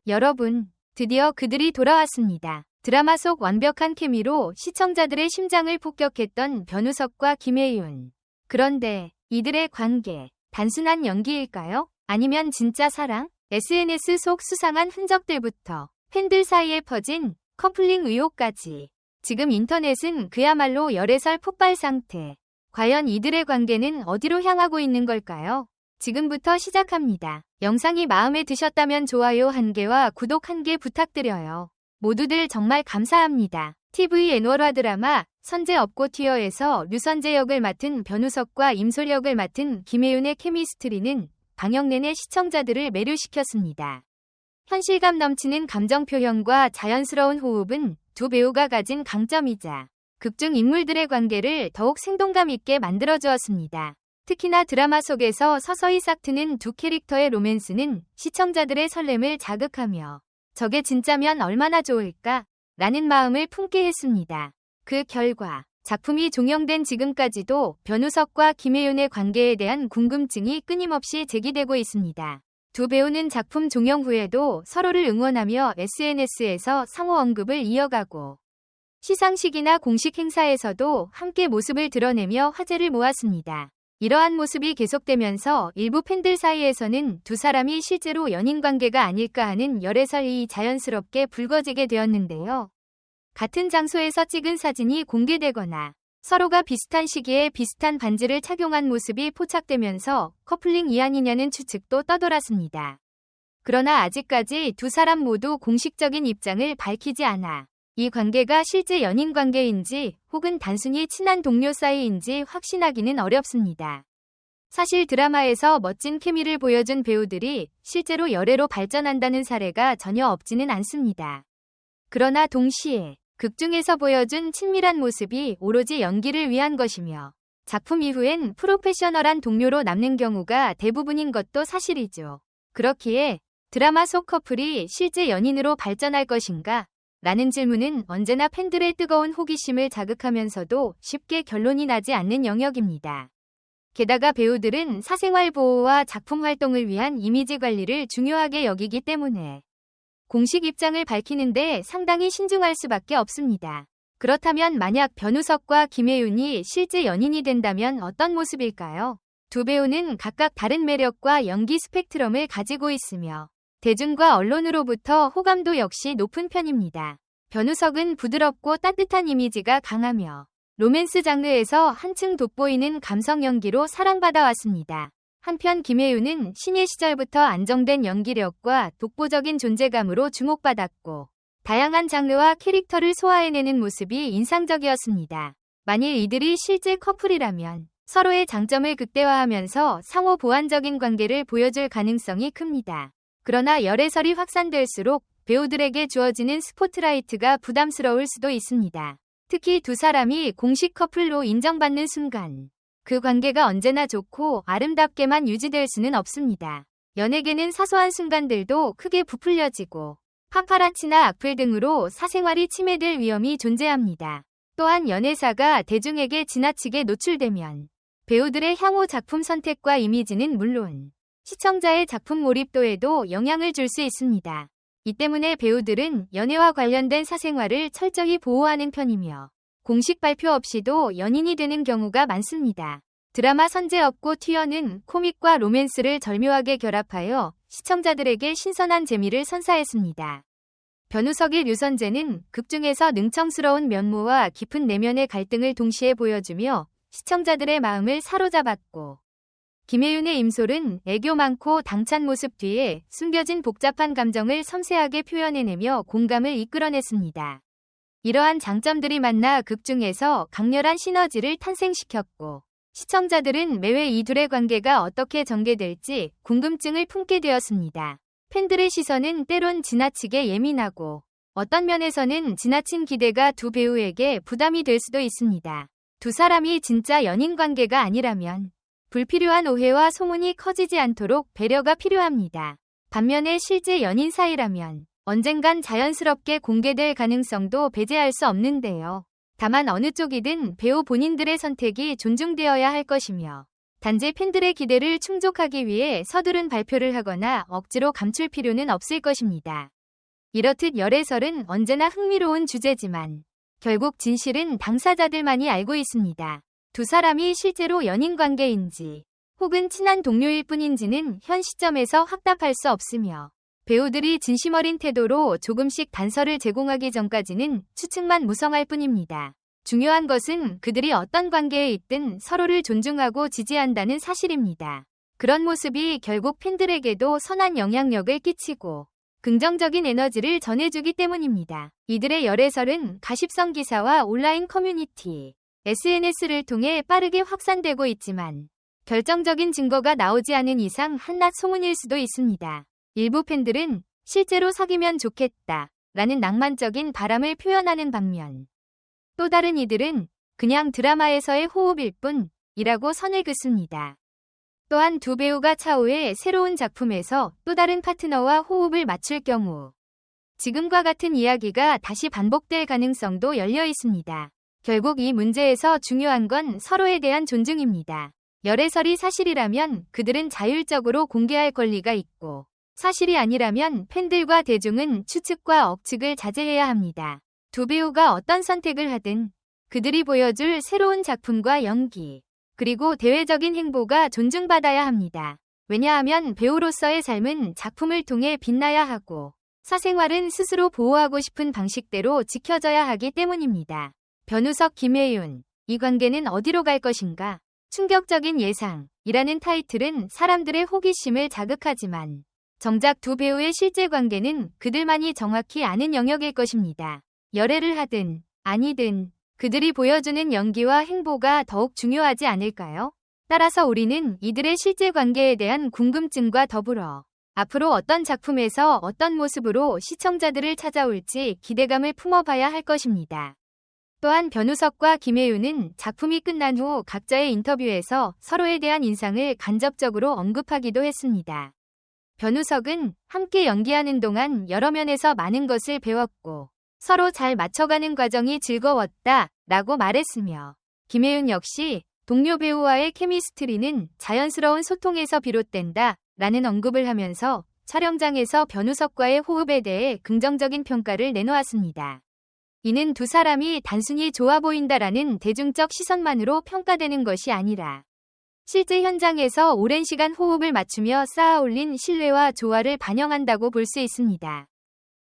여러분, 드디어 그들이 돌아왔습니다. 드라마 속 완벽한 케미로 시청자들의 심장을 폭격했던 변우석과 김혜윤. 그런데 이들의 관계, 단순한 연기일까요? 아니면 진짜 사랑? SNS 속 수상한 흔적들부터 팬들 사이에 퍼진 커플링 의혹까지. 지금 인터넷은 그야말로 열애설 폭발 상태. 과연 이들의 관계는 어디로 향하고 있는 걸까요? 지금부터 시작합니다. 영상이 마음에 드셨다면 좋아요 1개와 구독 1개 부탁드려요. 모두들 정말 감사합니다. TV 애널화 드라마 선제 업고 튀어에서 류선재 역을 맡은 변우석과 임솔 역을 맡은 김혜윤의 케미스트리는 방영 내내 시청자들을 매료시켰습니다. 현실감 넘치는 감정 표현과 자연스러운 호흡은 두 배우가 가진 강점이자 극중 인물들의 관계를 더욱 생동감 있게 만들어주었습니다. 특히나 드라마 속에서 서서히 싹트는 두 캐릭터의 로맨스는 시청자들의 설렘을 자극하며 저게 진짜면 얼마나 좋을까? 라는 마음을 품게 했습니다. 그 결과 작품이 종영된 지금까지도 변우석과 김혜윤의 관계에 대한 궁금증이 끊임없이 제기되고 있습니다. 두 배우는 작품 종영 후에도 서로를 응원하며 SNS에서 상호 언급을 이어가고 시상식이나 공식 행사에서도 함께 모습을 드러내며 화제를 모았습니다. 이러한 모습이 계속되면서 일부 팬들 사이에서는 두 사람이 실제로 연인 관계가 아닐까 하는 열애설이 자연스럽게 불거지게 되었는데요. 같은 장소에서 찍은 사진이 공개되거나 서로가 비슷한 시기에 비슷한 반지를 착용한 모습이 포착되면서 커플링 이아니냐는 추측도 떠돌았습니다. 그러나 아직까지 두 사람 모두 공식적인 입장을 밝히지 않아 이 관계가 실제 연인 관계인지 혹은 단순히 친한 동료 사이인지 확신하기는 어렵습니다. 사실 드라마에서 멋진 케미를 보여준 배우들이 실제로 열애로 발전한다는 사례가 전혀 없지는 않습니다. 그러나 동시에 극중에서 보여준 친밀한 모습이 오로지 연기를 위한 것이며 작품 이후엔 프로페셔널한 동료로 남는 경우가 대부분인 것도 사실이죠. 그렇기에 드라마 속 커플이 실제 연인으로 발전할 것인가? 라는 질문은 언제나 팬들의 뜨거운 호기심을 자극하면서도 쉽게 결론이 나지 않는 영역입니다. 게다가 배우들은 사생활 보호와 작품 활동을 위한 이미지 관리를 중요하게 여기기 때문에 공식 입장을 밝히는데 상당히 신중할 수밖에 없습니다. 그렇다면 만약 변우석과 김혜윤이 실제 연인이 된다면 어떤 모습일까요? 두 배우는 각각 다른 매력과 연기 스펙트럼을 가지고 있으며 대중과 언론으로부터 호감도 역시 높은 편입니다. 변우석은 부드럽고 따뜻한 이미지가 강하며 로맨스 장르에서 한층 돋보이는 감성 연기로 사랑받아왔습니다. 한편 김혜윤은 신예 시절부터 안정된 연기력과 독보적인 존재감으로 주목받았고 다양한 장르와 캐릭터를 소화해내는 모습이 인상적이었습니다. 만일 이들이 실제 커플이라면 서로의 장점을 극대화하면서 상호 보완적인 관계를 보여줄 가능성이 큽니다. 그러나 열애설이 확산될수록 배우들에게 주어지는 스포트라이트가 부담스러울 수도 있습니다. 특히 두 사람이 공식 커플로 인정받는 순간 그 관계가 언제나 좋고 아름답게만 유지될 수는 없습니다. 연예계는 사소한 순간들도 크게 부풀려지고 파파라치나 악플 등으로 사생활이 침해될 위험이 존재합니다. 또한 연예사가 대중에게 지나치게 노출되면 배우들의 향후 작품 선택과 이미지는 물론 시청자의 작품 몰입도에도 영향을 줄 수 있습니다. 이 때문에 배우들은 연애와 관련된 사생활을 철저히 보호하는 편이며 공식 발표 없이도 연인이 되는 경우가 많습니다. 드라마 선제 업고 튀어는 코믹과 로맨스를 절묘하게 결합하여 시청자들에게 신선한 재미를 선사했습니다. 변우석의 류선재는 극중에서 능청스러운 면모와 깊은 내면의 갈등을 동시에 보여주며 시청자들의 마음을 사로잡았고 김혜윤의 임솔은 애교 많고 당찬 모습 뒤에 숨겨진 복잡한 감정을 섬세하게 표현해내며 공감을 이끌어냈습니다. 이러한 장점들이 만나 극중에서 강렬한 시너지를 탄생시켰고 시청자들은 매회 이 둘의 관계가 어떻게 전개될지 궁금증을 품게 되었습니다. 팬들의 시선은 때론 지나치게 예민하고 어떤 면에서는 지나친 기대가 두 배우에게 부담이 될 수도 있습니다. 두 사람이 진짜 연인 관계가 아니라면 불필요한 오해와 소문이 커지지 않도록 배려가 필요합니다. 반면에 실제 연인 사이라면 언젠간 자연스럽게 공개될 가능성도 배제할 수 없는데요. 다만 어느 쪽이든 배우 본인들의 선택이 존중되어야 할 것이며 단지 팬들의 기대를 충족하기 위해 서두른 발표를 하거나 억지로 감출 필요는 없을 것입니다. 이렇듯 열애설은 언제나 흥미로운 주제지만 결국 진실은 당사자들만이 알고 있습니다. 두 사람이 실제로 연인 관계인지 혹은 친한 동료일 뿐인지는 현 시점에서 확답할 수 없으며 배우들이 진심 어린 태도로 조금씩 단서를 제공하기 전까지는 추측만 무성할 뿐입니다. 중요한 것은 그들이 어떤 관계에 있든 서로를 존중하고 지지한다는 사실입니다. 그런 모습이 결국 팬들에게도 선한 영향력을 끼치고 긍정적인 에너지를 전해주기 때문입니다. 이들의 열애설은 가십성 기사와 온라인 커뮤니티, SNS를 통해 빠르게 확산되고 있지만 결정적인 증거가 나오지 않은 이상 한낱 소문일 수도 있습니다. 일부 팬들은 실제로 사귀면 좋겠다 라는 낭만적인 바람을 표현하는 반면 또 다른 이들은 그냥 드라마에서의 호흡일 뿐이라고 선을 긋습니다. 또한 두 배우가 차후에 새로운 작품에서 또 다른 파트너와 호흡을 맞출 경우 지금과 같은 이야기가 다시 반복될 가능성도 열려 있습니다. 결국 이 문제에서 중요한 건 서로에 대한 존중입니다. 열애설이 사실이라면 그들은 자율적으로 공개할 권리가 있고 사실이 아니라면 팬들과 대중은 추측과 억측을 자제해야 합니다. 두 배우가 어떤 선택을 하든 그들이 보여줄 새로운 작품과 연기 그리고 대외적인 행보가 존중받아야 합니다. 왜냐하면 배우로서의 삶은 작품을 통해 빛나야 하고 사생활은 스스로 보호하고 싶은 방식대로 지켜져야 하기 때문입니다. 변우석 김혜윤, 이 관계는 어디로 갈 것인가? 충격적인 예상이라는 타이틀은 사람들의 호기심을 자극하지만 정작 두 배우의 실제 관계는 그들만이 정확히 아는 영역일 것입니다. 열애를 하든 아니든 그들이 보여주는 연기와 행보가 더욱 중요하지 않을까요? 따라서 우리는 이들의 실제 관계에 대한 궁금증과 더불어 앞으로 어떤 작품에서 어떤 모습으로 시청자들을 찾아올지 기대감을 품어봐야 할 것입니다. 또한 변우석과 김혜윤은 작품이 끝난 후 각자의 인터뷰에서 서로에 대한 인상을 간접적으로 언급하기도 했습니다. 변우석은 함께 연기하는 동안 여러 면에서 많은 것을 배웠고 서로 잘 맞춰가는 과정이 즐거웠다 라고 말했으며 김혜윤 역시 동료 배우와의 케미스트리는 자연스러운 소통에서 비롯된다 라는 언급을 하면서 촬영장에서 변우석과의 호흡에 대해 긍정적인 평가를 내놓았습니다. 이는 두 사람이 단순히 좋아 보인다라는 대중적 시선만으로 평가되는 것이 아니라 실제 현장에서 오랜 시간 호흡을 맞추며 쌓아올린 신뢰와 조화를 반영한다고 볼 수 있습니다.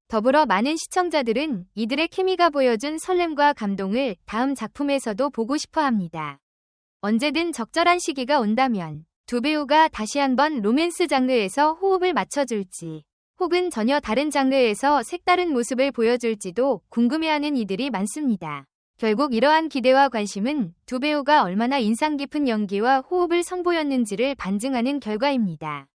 더불어 많은 시청자들은 이들의 케미가 보여준 설렘과 감동을 다음 작품에서도 보고 싶어 합니다. 언제든 적절한 시기가 온다면 두 배우가 다시 한번 로맨스 장르에서 호흡을 맞춰줄지 혹은 전혀 다른 장르에서 색다른 모습을 보여줄지도 궁금해하는 이들이 많습니다. 결국 이러한 기대와 관심은 두 배우가 얼마나 인상 깊은 연기와 호흡을 선보였는지를 반증하는 결과입니다.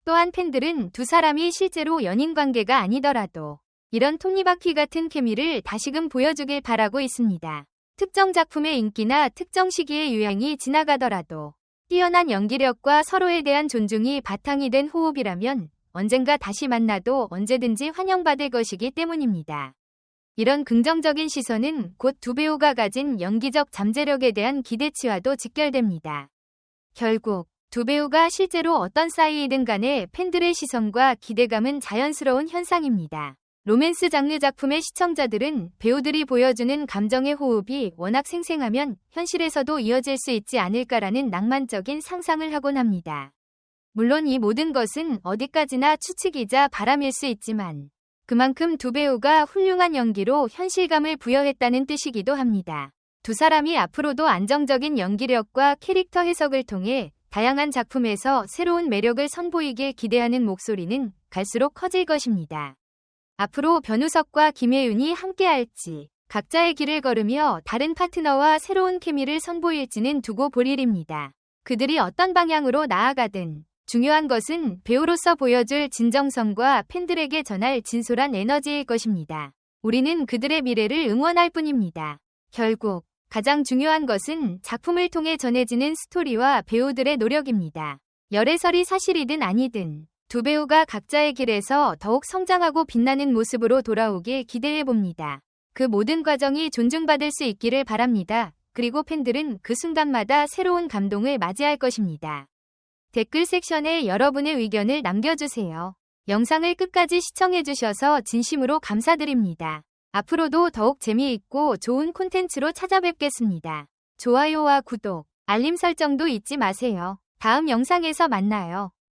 또한 팬들은 두 사람이 실제로 연인 관계가 아니더라도 이런 톱니바퀴 같은 케미를 다시금 보여주길 바라고 있습니다. 특정 작품의 인기나 특정 시기의 유행이 지나가더라도 뛰어난 연기력과 서로에 대한 존중이 바탕이 된 호흡이라면 언젠가 다시 만나도 언제든지 환영받을 것이기 때문입니다. 이런 긍정적인 시선은 곧 두 배우가 가진 연기적 잠재력에 대한 기대치와도 직결됩니다. 결국 두 배우가 실제로 어떤 사이이든 간에 팬들의 시선과 기대감은 자연스러운 현상입니다. 로맨스 장르 작품의 시청자들은 배우들이 보여주는 감정의 호흡이 워낙 생생하면 현실에서도 이어질 수 있지 않을까라는 낭만적인 상상을 하곤 합니다. 물론 이 모든 것은 어디까지나 추측이자 바람일 수 있지만 그만큼 두 배우가 훌륭한 연기로 현실감을 부여했다는 뜻이기도 합니다. 두 사람이 앞으로도 안정적인 연기력과 캐릭터 해석을 통해 다양한 작품에서 새로운 매력을 선보이길 기대하는 목소리는 갈수록 커질 것입니다. 앞으로 변우석과 김혜윤이 함께할지 각자의 길을 걸으며 다른 파트너와 새로운 케미를 선보일지는 두고 볼 일입니다. 그들이 어떤 방향으로 나아가든 중요한 것은 배우로서 보여줄 진정성과 팬들에게 전할 진솔한 에너지일 것입니다. 우리는 그들의 미래를 응원할 뿐입니다. 결국 가장 중요한 것은 작품을 통해 전해지는 스토리와 배우들의 노력입니다. 열애설이 사실이든 아니든 두 배우가 각자의 길에서 더욱 성장하고 빛나는 모습으로 돌아오길 기대해봅니다. 그 모든 과정이 존중받을 수 있기를 바랍니다. 그리고 팬들은 그 순간마다 새로운 감동을 맞이할 것입니다. 댓글 섹션에 여러분의 의견을 남겨주세요. 영상을 끝까지 시청해주셔서 진심으로 감사드립니다. 앞으로도 더욱 재미있고 좋은 콘텐츠로 찾아뵙겠습니다. 좋아요와 구독, 알림 설정도 잊지 마세요. 다음 영상에서 만나요.